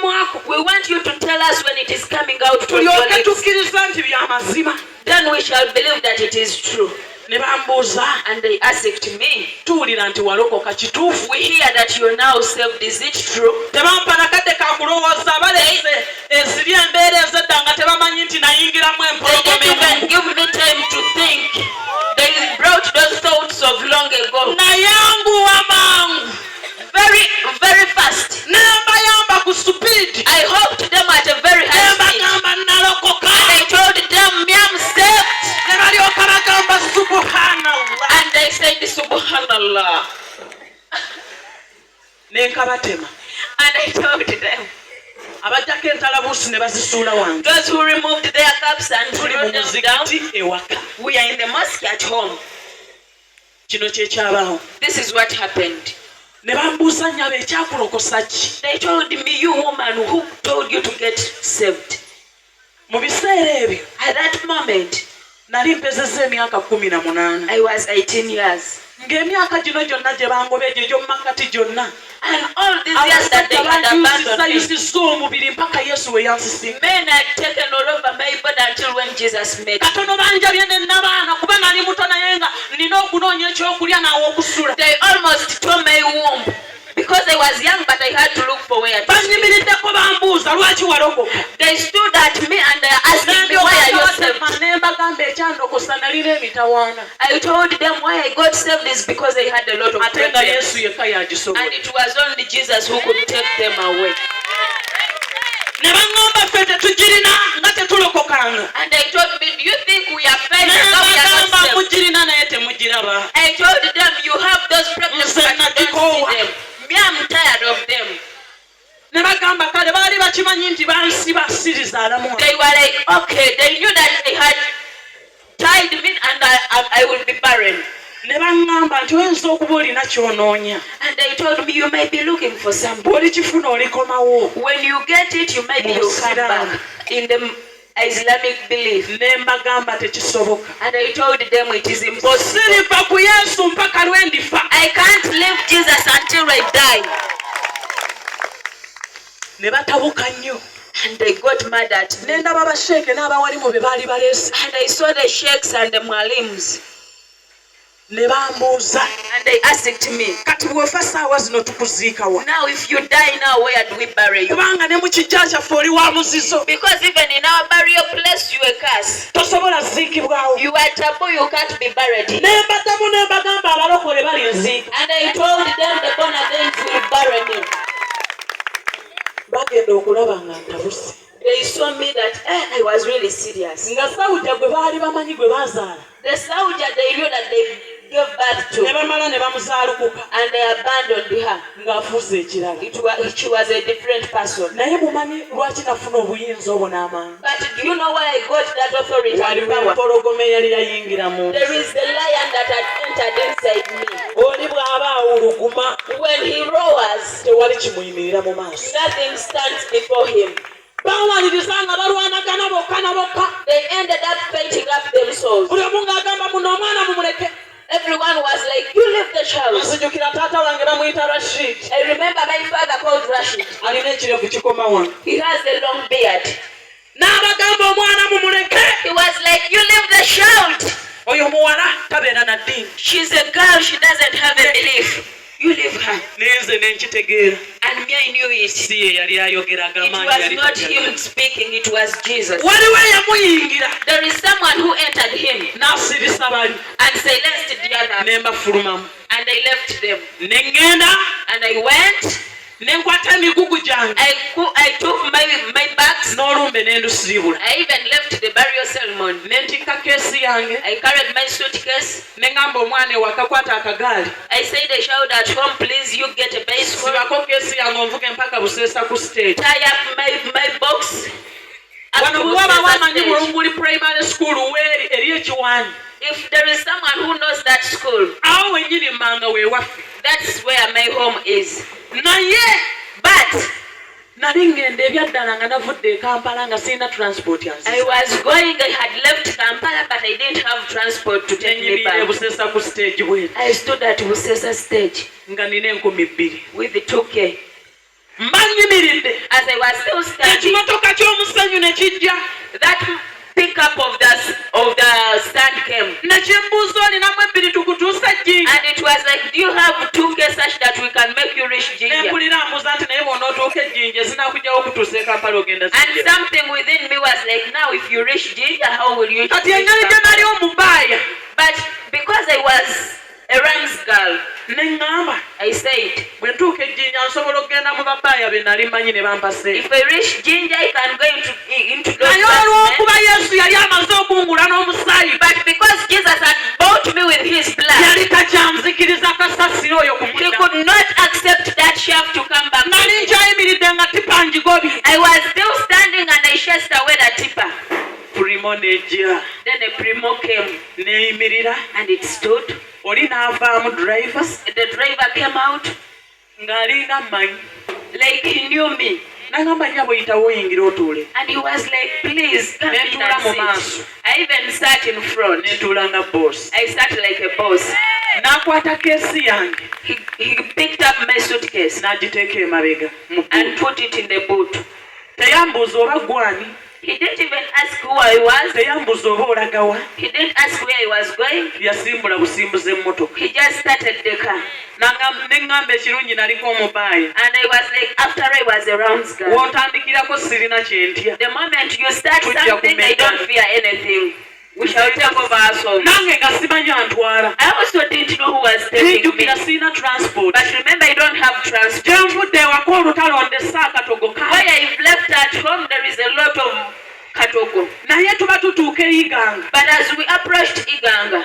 We want you to tell us when it is coming out from your lips. Then we shall believe that it is true. And they asked me, we hear that you are now saved. Is it true? They didn't even give me time to think. They brought those thoughts of long ago. Very, very fast. I hoped them at a very high speed. And I told them, I'm saved. And they said, Subhanallah. And I told them, those who removed their cups and threw them down, we are in the mosque at home. This is what happened. They told me, you woman, who told you to get saved? At that moment, I was 18 years. And all these years that they had abandoned me, men had taken all over my body until when Jesus met me. They almost tore my womb. Because I was young, but I had to look for where to sleep. They stood at me and they asked me, why are you saved? I told them why I got saved is because I had a lot of problems. And it was only Jesus who could take them away. And they told me, do you think we are fine? I told them, you have those problems, but you don't see them. Me, I'm tired of them. They were like, okay, they knew that they had tied me and I will be barren. And they told me, you might be looking for something. When you get it, you might be come back in the Islamic belief. And I told them it is impossible. I can't leave Jesus until I die. And they got mad at me. And I saw the sheikhs and the mualims. And they asked me, now if you die now, where do we bury you? Because even in our burial place, you are cursed. You are taboo, you can't be buried. And I told them the born again will bury me. They saw me that I was really serious. The zauja, they knew that they gave birth to, and they abandoned her. She was a different person. But do you know why I got that authority and power? There is the lion that had entered inside me. When he roars, nothing stands before him. They ended up fighting up themselves. Everyone was like, you leave the child. I remember my father called Rashid. He has a long beard. He was like, you leave the child. She's a girl, she doesn't have a belief. You leave her. And me, I knew it. It was not him speaking, it was Jesus. There is someone who entered him and silenced the other. And I left them. And I went. I took my bags. I even left the burial ceremony. I carried my suitcase. I said the child at home, please, you get a bicycle. Tie up my box. If there is someone who knows that school, that's where my home is. But I was going, I had left Kampala, but I didn't have transport to take me back. I stood at Busesa stage with the 2K. As I was That pickup of the stand came. And it was like, do you have 2K such that we can make you reach Jinja? And something within me was like, now if you reach Jinja, how will you reach Kampala? But because I was a Rams girl, I said, if I reach Jinja, I can go into those men. But because Jesus had bought me with his blood, he could not accept that shaft to come back. I was still standing and I chased away the tipper. Then a primo came and it stood. The driver came out like he knew me. And he was like, please come in and sit. I even sat in front. I sat like a boss. He picked up my suitcase and put it in the boot. He didn't even ask who I was. He didn't ask where I was going. He just started the car. And I was like, after I was a rounds girl. The moment you start something, I don't fear anything. We shall take over ourselves. I also didn't know who was taking me. But remember, I don't have transport. Where I've left at home, there is a lot of katogo. But as we approached Iganga,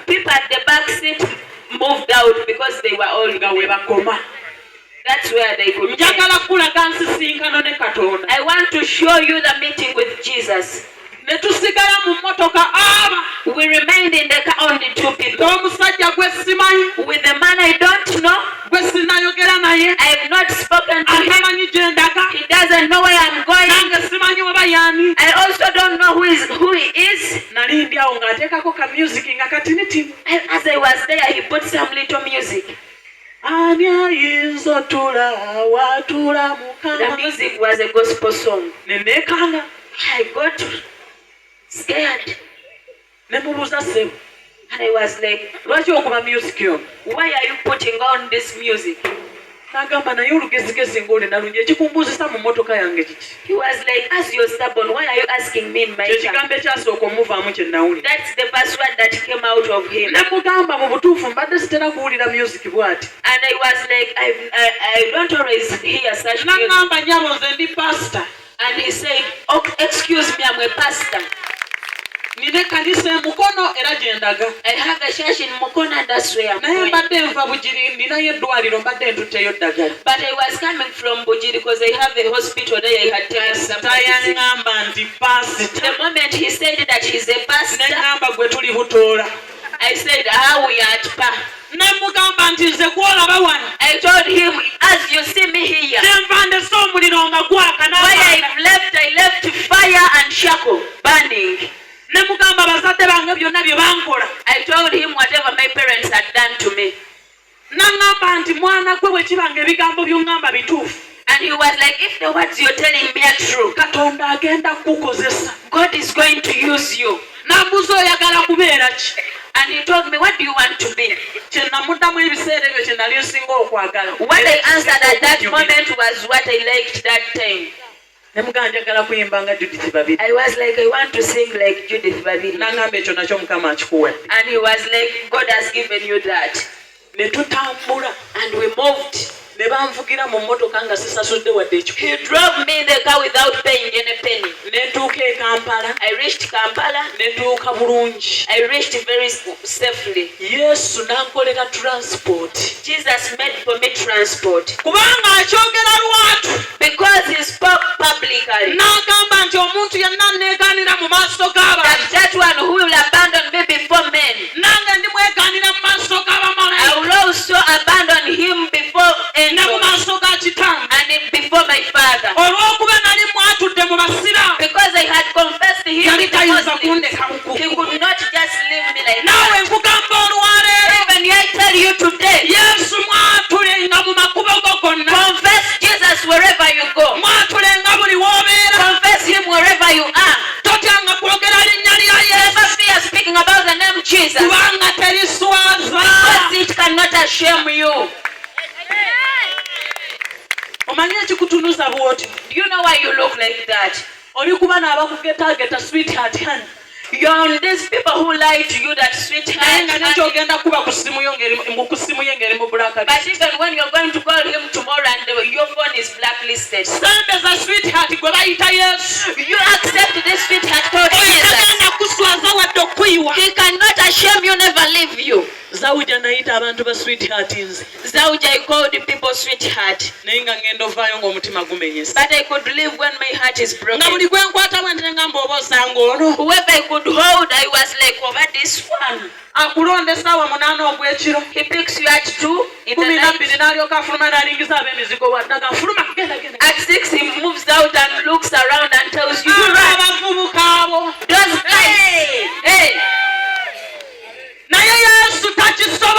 people at the back seat moved out because they were all going. That's where they could take. I want to show you the meeting with Jesus. We remained in the car, only 2 people. With the man I don't know. I have not spoken to him. He doesn't know where I'm going. I also don't know who he is. And as I was there, he put some little music. The music was a gospel song. I got scared. And I was like, why are you putting on this music? He was like, as you're stubborn, why are you asking me in my car? That's the first word that came out of him. And I was like, I don't always hear such music. And he said, oh, excuse me, I'm a pastor. I have a church in Mukono, and that's where I'm going. But I was coming from Bujiri because I have a hospital there. I had taken some medicine. The moment he said that he's a pastor, I said, how we are at Pa. I told him, as you see me here, why I left fire and shackle burning. I told him whatever my parents had done to me. And he was like, if the words you're telling me are true, God is going to use you. And he told me, what do you want to be? What I answered at that moment was what I liked that time. I was like, I want to sing like Judith Babiri. And he was like, God has given you that. And we moved. He drove me in the car without paying any penny. I reached Kampala. I reached very safely. Jesus made for me transport. Because he spoke publicly. That one who will abandon me before men, I will also abandon him before angels and before my Father. Because I had confessed to him, he could not just leave me like that. Even I tell you today, omanyi ekikutunuza bw'otyo. Do you know why you look like that? Oli kuba n'abakugetaageta sweetheart honey. You're on these people who lie to you that sweetheart honey. But even when you're going to call him tomorrow and your phone is blacklisted, you accept this sweetheart called Jesus. He cannot ashame you, never leave you. Zauja naita abantu ba sweetheart nze. Zauja, I call the people sweetheart. Naye nga ngenda ovaayo ng'omutima gumenyese. But I could leave when my heart is broken. Nga buli gwe nkwata bwente ngamba oba osanga ono. Whoever I could hold, I was like, over this one. Akulonda essaawa 8 ogw'ekiro. He picks you at 2 in the night. 12 n'alyoka afuluma n'alingiza ab'emizigo waddaga nfuluma genda. At 6 he moves out and looks around and tells you, abavubuka abo. those guys. Hey. Naye Yesu takisobola.